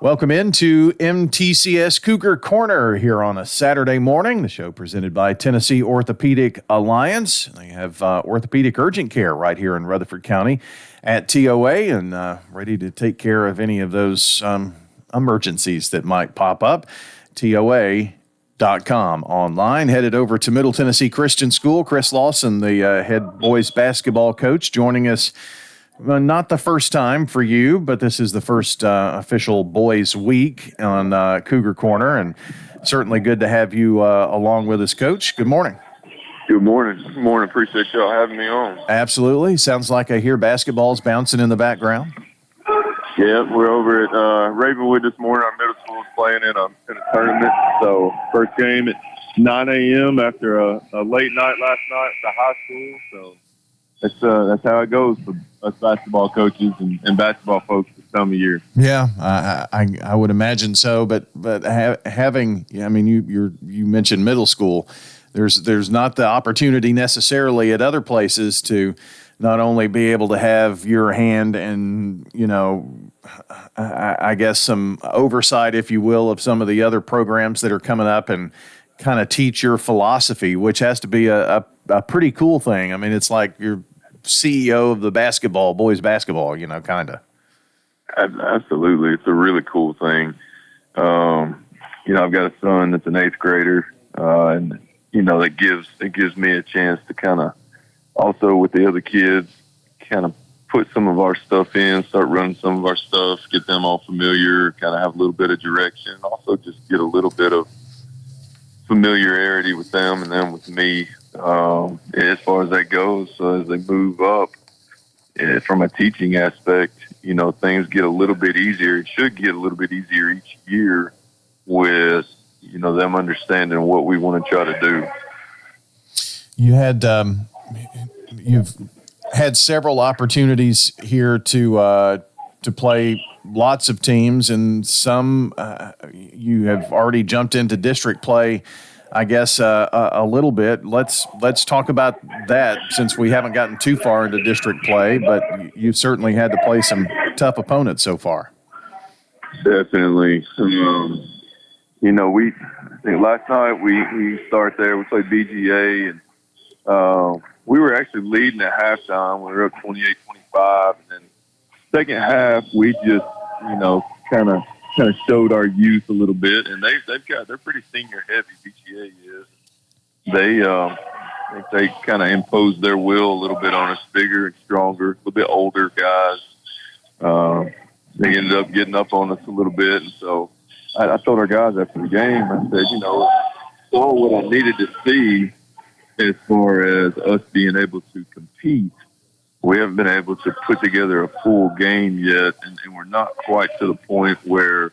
Welcome into MTCS Cougar Corner here on a Saturday morning. The show presented by Tennessee Orthopedic Alliance. They have orthopedic urgent care right here in Rutherford County at TOA and ready to take care of any of those emergencies that might pop up. TOA.com online. Headed over to Middle Tennessee Christian School. Chris Lawson, the head boys basketball coach, joining us. Well, not the first time for you, but this is the first official boys' week on Cougar Corner, and certainly good to have you along with us, Coach. Good morning. Good morning. Good morning. Appreciate y'all having me on. Absolutely. Sounds like I hear basketball's bouncing in the background. Yeah, we're over at Ravenwood this morning. Our middle school is playing in a tournament. So first game at 9 a.m. after a late night last night at the high school. So that's how it goes for us basketball coaches and basketball folks this time of year. Yeah, I would imagine so. But having, I mean, you mentioned middle school. There's not the opportunity necessarily at other places to not only be able to have your hand and, I guess some oversight, if you will, of some of the other programs that are coming up and kind of teach your philosophy, which has to be a pretty cool thing. I mean, it's like you're CEO of the boys basketball, kind of. Absolutely. It's a really cool thing. I've got a son that's an 8th grader, and, it gives me a chance to kind of also with the other kids kind of put some of our stuff in, start running some of our stuff, get them all familiar, kind of have a little bit of direction, also just get a little bit of familiarity with them and then with me as far as that goes. So as they move up from a teaching aspect, things get a little bit easier. It should get a little bit easier each year with, them understanding what we want to try to do. You've had several opportunities here to play lots of teams, and some you have already jumped into district play, I guess, a little bit. Let's talk about that since we haven't gotten too far into district play, but you've certainly had to play some tough opponents so far. Definitely. I think last night we started there. We played BGA, and we were actually leading at halftime. We were up 28-25, and then second half we just, kind of showed our youth a little bit, and they're pretty senior heavy. BGA is. They kind of imposed their will a little bit on us, bigger and stronger, a little bit older guys. They ended up getting up on us a little bit, and so I told our guys after the game, I said, saw what I needed to see as far as us being able to compete. We haven't been able to put together a full game yet, and we're not quite to the point where,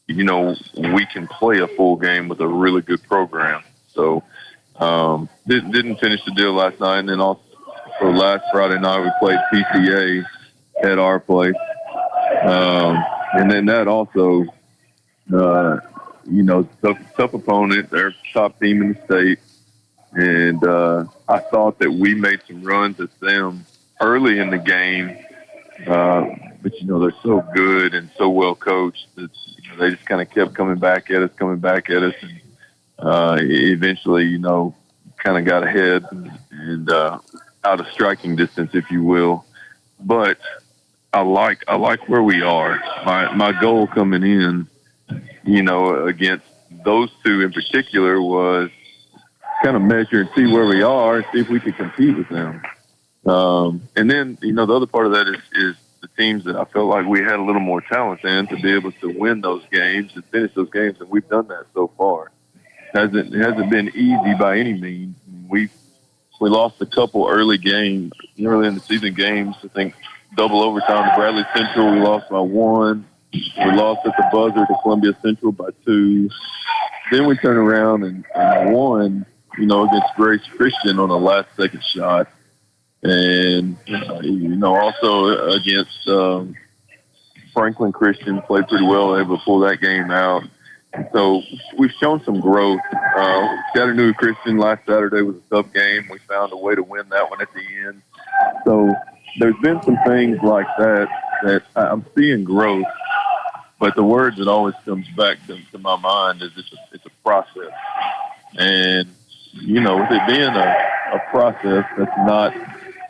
we can play a full game with a really good program. So didn't finish the deal last night, and then also last Friday night we played PCA at our place. And then that also, tough opponent. They're top team in the state. And I thought that we made some runs at them early in the game. But, they're so good and so well coached that they just kind of kept coming back at us. And eventually, kind of got ahead and out of striking distance, if you will. But I like where we are. My goal coming in, against those two in particular was kind of measure and see where we are and see if we can compete with them. And then, the other part of that is the teams that I felt like we had a little more talent in to be able to win those games and finish those games, and we've done that so far. It hasn't been easy by any means. We lost a couple early in the season games. I think double overtime to Bradley Central, we lost by 1. We lost at the buzzer to Columbia Central by 2. Then we turned around and won, against Grace Christian on a last-second shot. And, also against Franklin Christian, played pretty well, able to pull that game out. And so we've shown some growth. Chattanooga Christian last Saturday was a tough game. We found a way to win that one at the end. So there's been some things like that I'm seeing growth. But the word that always comes back to my mind is it's a process. And, with it being a process that's not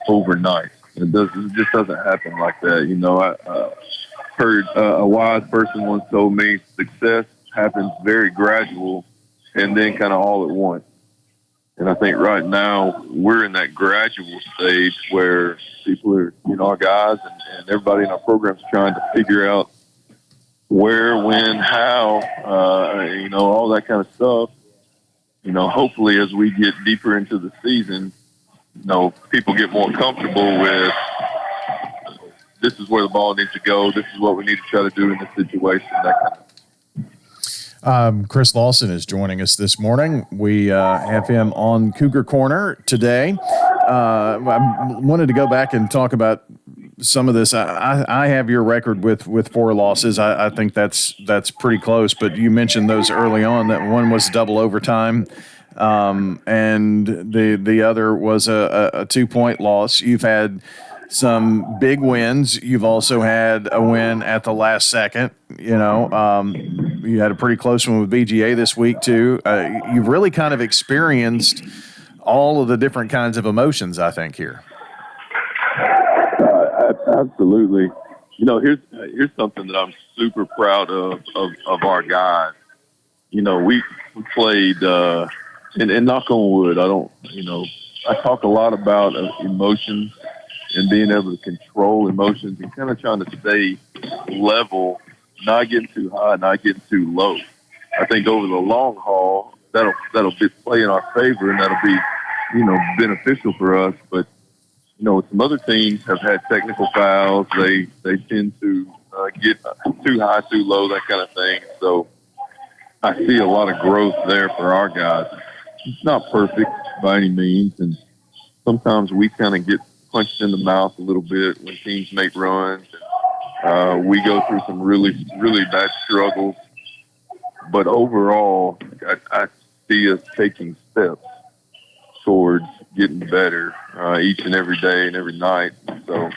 overnight, it just doesn't happen like that. I heard a wise person once told me success happens very gradual and then kind of all at once. And I think right now we're in that gradual stage where people are, our guys and everybody in our programs trying to figure out where, when, how, all that kind of stuff. Hopefully as we get deeper into the season, people get more comfortable with this is where the ball needs to go. This is what we need to try to do in this situation, that kind of thing. Chris Lawson is joining us this morning. We have him on Cougar Corner today. I wanted to go back and talk about some of this. I have your record with 4 losses. I think that's pretty close, but you mentioned those early on, that one was double overtime, and the other was a 2-point loss. You've had some big wins. You've also had a win at the last second. You had a pretty close one with BGA this week too. You've really kind of experienced all of the different kinds of emotions, I think, here. Absolutely. Here's something that I'm super proud of our guys. We played, and knock on wood, I talk a lot about emotions and being able to control emotions and kind of trying to stay level, not getting too high, not getting too low. I think over the long haul, that'll play in our favor, and that'll be, beneficial for us. But, some other teams have had technical fouls. They tend to get too high, too low, that kind of thing. So I see a lot of growth there for our guys. It's not perfect by any means, and sometimes we kind of get punched in the mouth a little bit when teams make runs. We go through some really, really bad struggles. But overall, I see us taking steps towards getting better each and every day and every night. So,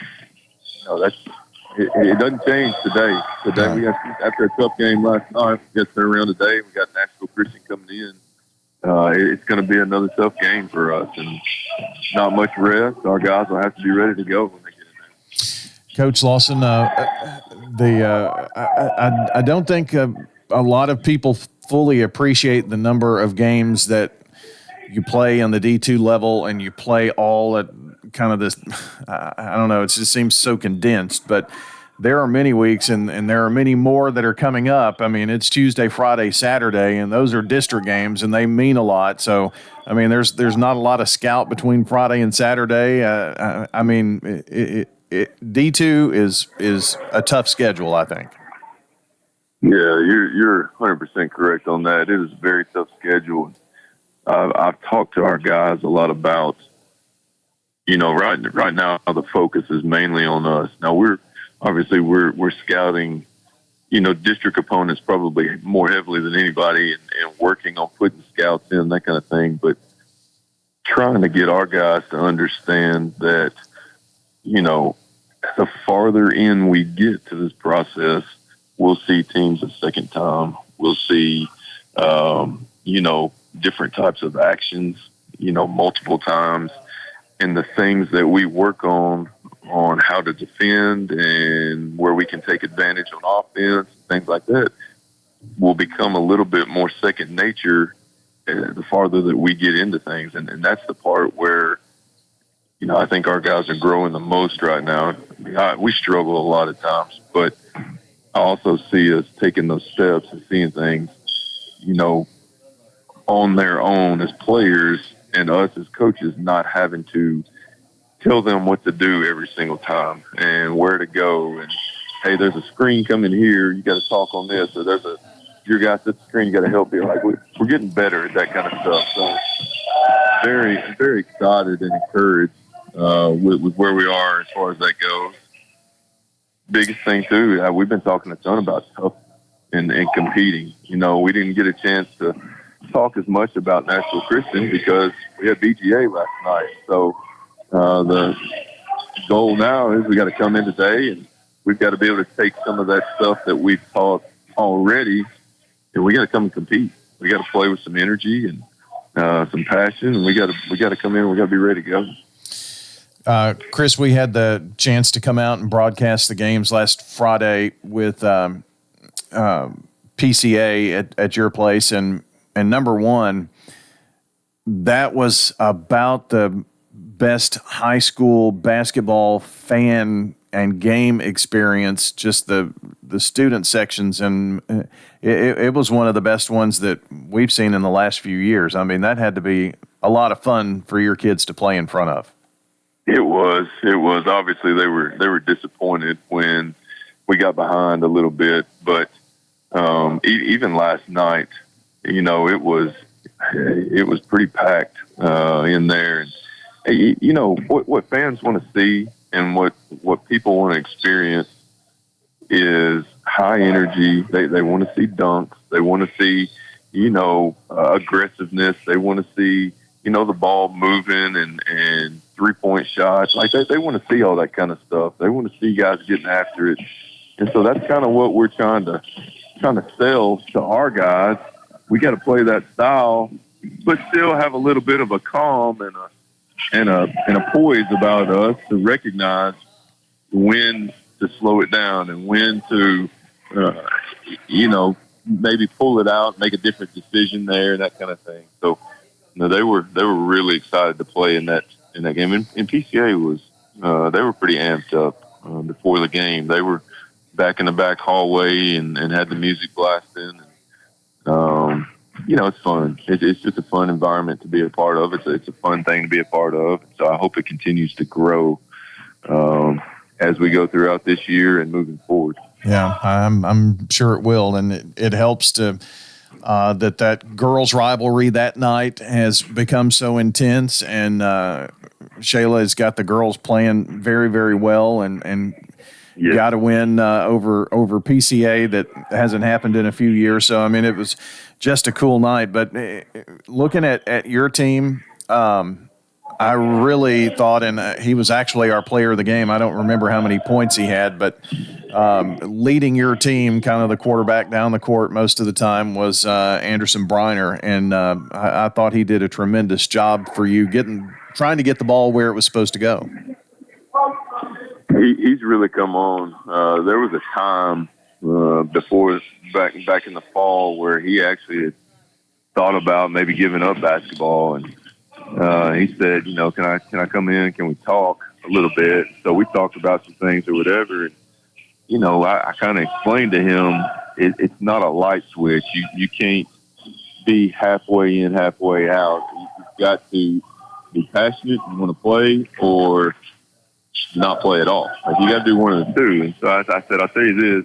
it doesn't change today. Today, we got, after a tough game last night, we got turned around today. We got Nashville Christian coming in. It's going to be another tough game for us, and not much rest. Our guys will have to be ready to go when they get in there. Coach Lawson, I don't think a lot of people fully appreciate the number of games that you play on the D2 level, and you play all at kind of this, I don't know, it just seems so condensed, but there are many weeks and there are many more that are coming up. I mean, it's Tuesday, Friday, Saturday, and those are district games, and they mean a lot. So, I mean, there's not a lot of scout between Friday and Saturday. D2 is a tough schedule, I think. Yeah, you're 100% correct on that. It is a very tough schedule. I've talked to our guys a lot about, right now the focus is mainly on us. Now we're scouting, district opponents probably more heavily than anybody, and working on putting scouts in, that kind of thing. But trying to get our guys to understand that, the farther in we get to this process, we'll see teams a second time. We'll see, different types of actions, multiple times. And the things that we work on how to defend and where we can take advantage on offense, things like that, will become a little bit more second nature the farther that we get into things. And that's the part where, I think our guys are growing the most right now. We struggle a lot of times, but I also see us taking those steps and seeing things, on their own as players, and us as coaches not having to tell them what to do every single time and where to go. And, hey, there's a screen coming here, you got to talk on this, or your guy sets the screen, you got to help here. Like, we're getting better at that kind of stuff. So very, very excited and encouraged with where we are as far as that goes. Biggest thing too, we've been talking a ton about tough and competing. We didn't get a chance to talk as much about Nashville Christian because we had BGA last night. So the goal now is we got to come in today, and we've got to be able to take some of that stuff that we've taught already, and we got to come and compete. We got to play with some energy and some passion, and we got to come in. We got to be ready to go. Chris, we had the chance to come out and broadcast the games last Friday with PCA at your place, and number one, that was about the best high school basketball fan and game experience, just the student sections, and it was one of the best ones that we've seen in the last few years. I mean, that had to be a lot of fun for your kids to play in front of. It was. Obviously, they were disappointed when we got behind a little bit, but even last night, it was pretty packed in there. And what fans want to see and what people want to experience is high energy. They want to see dunks. They want to see, aggressiveness. They want to see, the ball moving and 3-point shots. Like they want to see all that kind of stuff. They want to see guys getting after it. And so that's kind of what we're trying to sell to our guys. We got to play that style, but still have a little bit of a calm and a poise about us to recognize when to slow it down and when to, maybe pull it out, make a different decision there, that kind of thing. So, they were really excited to play in that game. And PCA was, they were pretty amped up before the game. They were back in the back hallway and had the music blasting. And, it's fun. It's just a fun environment to be a part of. It's a fun thing to be a part of. So I hope it continues to grow as we go throughout this year and moving forward. Yeah, I'm sure it will, and it helps to that girls' rivalry that night has become so intense, and Shayla has got the girls playing very, very well, and Yeah. got to win over PCA. That hasn't happened in a few years. So, I mean, it was just a cool night. But looking at your team, I really thought, and he was actually our player of the game. I don't remember how many points he had, but leading your team, kind of the quarterback down the court most of the time, was Anderson Briner. And I thought he did a tremendous job for you trying to get the ball where it was supposed to go. He's really come on. There was a time before back in the fall where he actually had thought about maybe giving up basketball, and he said, can I come in? Can we talk a little bit? So we talked about some things or whatever. And, I kind of explained to him it's not a light switch. You can't be halfway in, halfway out. You've got to be passionate. You want to play, or not play at all. Like, you got to do one of the two. And so I said, I'll tell you this.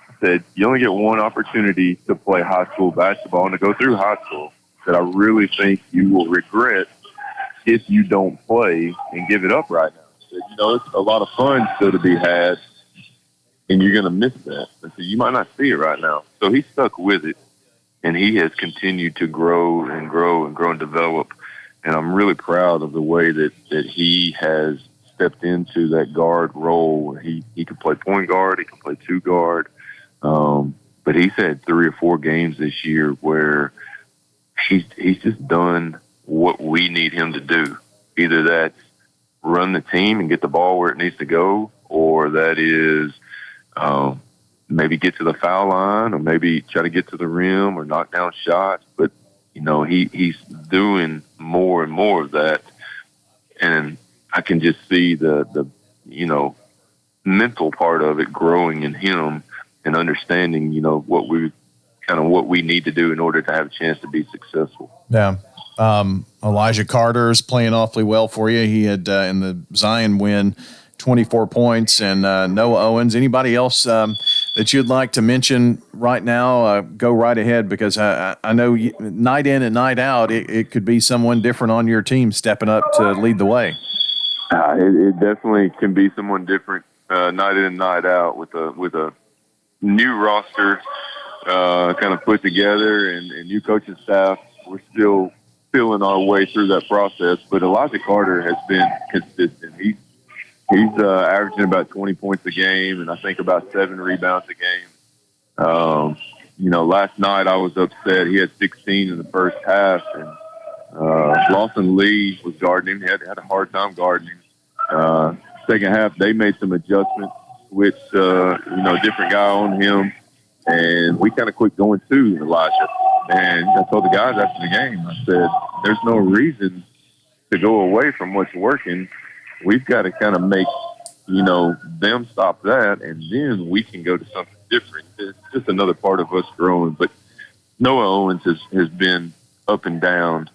I said, you only get one opportunity to play high school basketball and to go through high school that I really think you will regret if you don't play and give it up right now. I said, it's a lot of fun still to be had, and you're going to miss that. I said, you might not see it right now. So he stuck with it, and he has continued to grow and grow and grow and develop. And I'm really proud of the way that he has stepped into that guard role where he can play point guard, he can play two guard. But he's had 3 or 4 games this year where he's just done what we need him to do. Either that's run the team and get the ball where it needs to go, or that is maybe get to the foul line, or maybe try to get to the rim or knock down shots. But, he's doing more and more of that. And I can just see the mental part of it growing in him and understanding, what we need to do in order to have a chance to be successful. Yeah. Elijah Carter's playing awfully well for you. He had, in the Zion win, 24 points, and Noah Owens. Anybody else that you'd like to mention right now, go right ahead, because I know night in and night out, it could be someone different on your team stepping up to lead the way. It definitely can be someone different night in and night out with a new roster kind of put together and new coaching staff. We're still feeling our way through that process, but Elijah Carter has been consistent. He's averaging about 20 points a game, and I think about 7 rebounds a game. last night I was upset. He had 16 in the first half, and Lawson Lee was guarding him. He had a hard time guarding him. Second half, they made some adjustments with, different guy on him, and we kind of quit going to Elijah. And I told the guys after the game, I said, there's no reason to go away from what's working. We've got to kind of make, them stop that, and then we can go to something different. It's just another part of us growing. But Noah Owens has been up and down.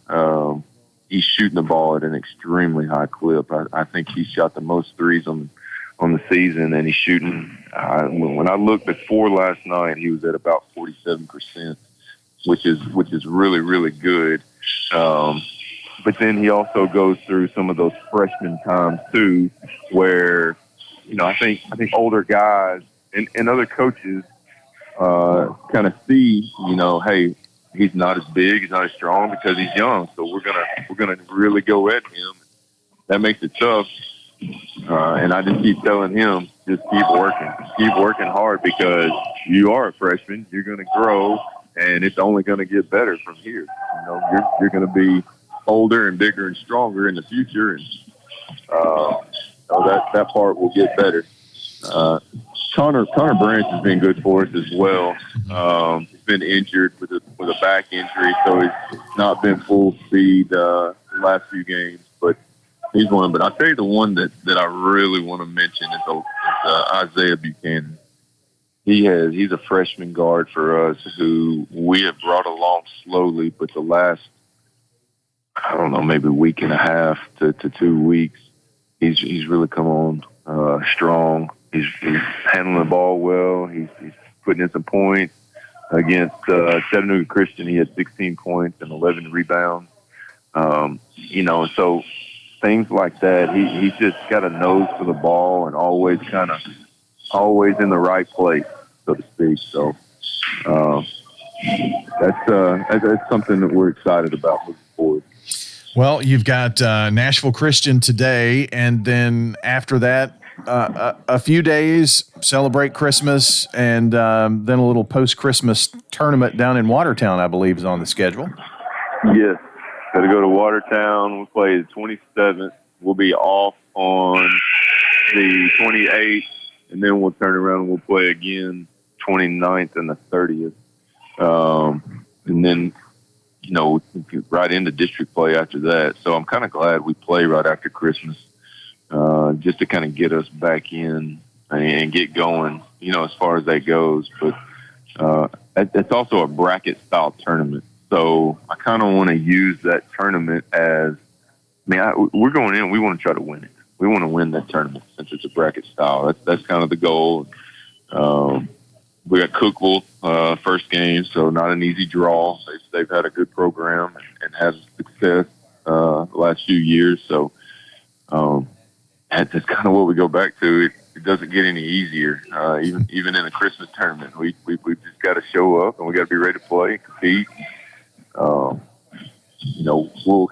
He's shooting the ball at an extremely high clip. I think he shot the most threes on the season, and he's shooting. When I looked before last night, he was at about 47%, which is really, really good. But then he also goes through some of those freshman times too, where I think older guys and other coaches kind of see, hey, he's not as big, he's not as strong because he's young. So we're gonna really go at him. That makes it tough. And I just keep telling him, just keep working hard because you are a freshman. You're gonna grow, and it's only gonna get better from here. You're gonna be older and bigger and stronger in the future, and that part will get better. Connor Branch has been good for us as well. He's been injured with a back injury, so he's not been full speed the last few games. But he's one. But I'll tell you the one that I really want to mention is Isaiah Buchanan. He's a freshman guard for us who we have brought along slowly, but the last, I don't know, maybe week and a half to 2 weeks, he's really come on strong. He's handling the ball well. He's putting in some points. Against Chattanooga Christian, he had 16 points and 11 rebounds. So things like that, he's just got a nose for the ball and always in the right place, so to speak. So that's something that we're excited about moving forward. Well, you've got Nashville Christian today, and then after that, a few days, celebrate Christmas, and then a little post-Christmas tournament down in Watertown, I believe, is on the schedule. Yes. Got to go to Watertown. We'll play the 27th. We'll be off on the 28th, and then we'll turn around and we'll play again 29th and the 30th. And then, right into district play after that. So I'm kind of glad we play right after Christmas. Just to kind of get us back in and get going, as far as that goes. But it's also a bracket-style tournament. So I kind of want to use that tournament as, we're going in, we want to try to win it. We want to win that tournament since it's a bracket-style. That's kind of the goal. We got Cookville first game, so not an easy draw. They've had a good program and had success the last few years. So that's kind of what we go back to. It doesn't get any easier, even in a Christmas tournament. We just got to show up and we got to be ready to play and compete. We'll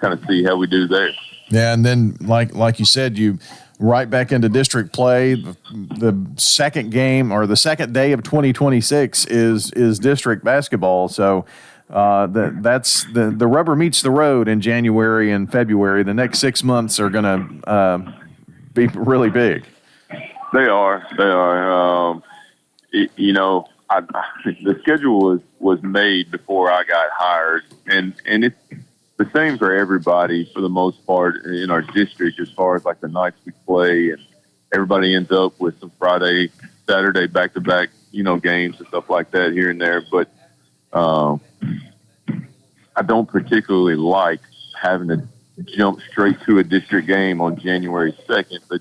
kind of see how we do there. Yeah, and then like you said, you right back into district play. The second game or the second day of 2026 is district basketball. So that's the rubber meets the road in January and February. The next 6 months are going to be really big. They are. The schedule was made before I got hired, and it's the same for everybody for the most part in our district as far as like the nights we play, and everybody ends up with some Friday, Saturday back-to-back, games and stuff like that here and there. But I don't particularly like having to jump straight to a district game on January 2nd, but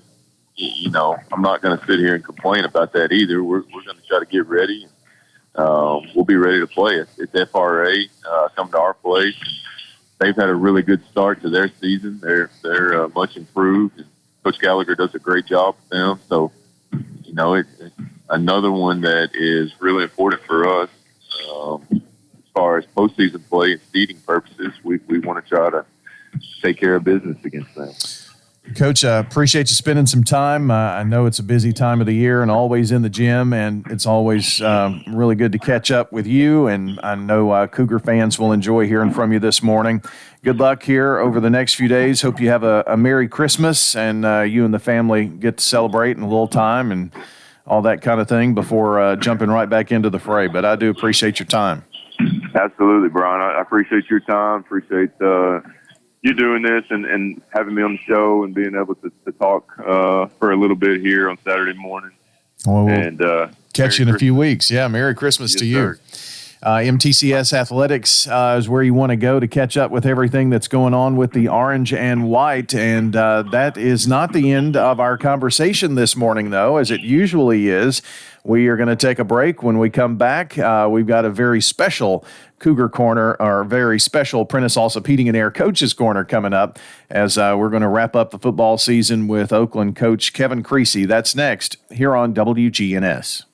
I'm not going to sit here and complain about that either. We're going to try to get ready. We'll be ready to play it. It's FRA. Come to our place. They've had a really good start to their season. They're much improved. And Coach Gallagher does a great job with them. So, it's another one that is really important for us as far as postseason play and seeding purposes. We want to try to take care of business against them. Coach, appreciate you spending some time. I know it's a busy time of the year and always in the gym, and it's always really good to catch up with you. And I know Cougar fans will enjoy hearing from you this morning. Good luck here over the next few days. Hope you have a Merry Christmas and you and the family get to celebrate in a little time and all that kind of thing before jumping right back into the fray. But I do appreciate your time. Absolutely, Brian. I appreciate your time. Appreciate you doing this and having me on the show and being able to talk for a little bit here on Saturday morning. Well, and catch you in a few weeks. Yeah, Merry Christmas to you. MTCS Athletics is where you want to go to catch up with everything that's going on with the orange and white. And that is not the end of our conversation this morning, though, as it usually is. We are going to take a break. When we come back, we've got a very special Cougar Corner, or very special Prentice Allsup Heating and Air Coaches Corner coming up as we're going to wrap up the football season with Oakland coach Kevin Creasy. That's next here on WGNS.